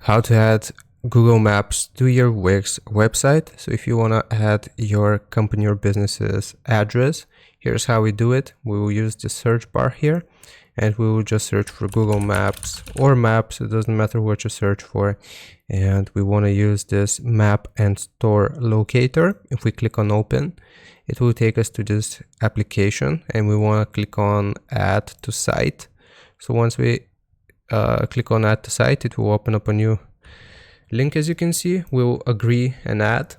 how to add Google Maps to your Wix website. So if you want to add your company or business's address, here's how we do it. We will use the search bar here and we will just search for Google Maps or Maps. It doesn't matter what you search for. And we want to use this map and store locator. If we click on open, it will take us to this application and we want to click on add to site. So once we click on add to site, it will open up a new link. As you can see, we'll agree and add.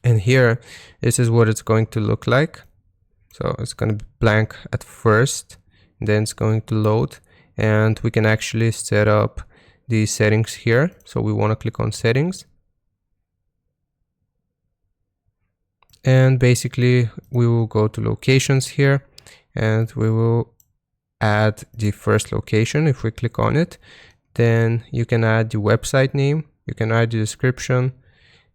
And here, this is what it's going to look like. So it's going to be blank at first, then it's going to load, and we can actually set up the settings here. So we want to click on settings. And basically we will go to locations here and we will add the first location. If we click on it, then you can add the website name, you can add the description,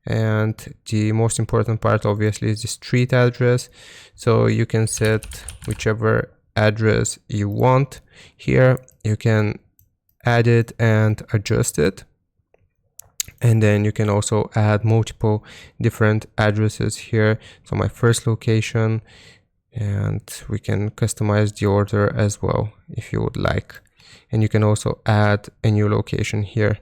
and the most important part obviously is the street address. So you can set whichever address you want. Here you can add it and adjust it. And then you can also add multiple different addresses here. So my first location, and we can customize the order as well if you would like. And you can also add a new location here.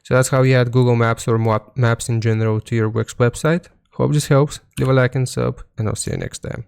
So that's how you add Google Maps or Maps in general to your Wix website. Hope this helps. Leave a like and sub, and I'll see you next time.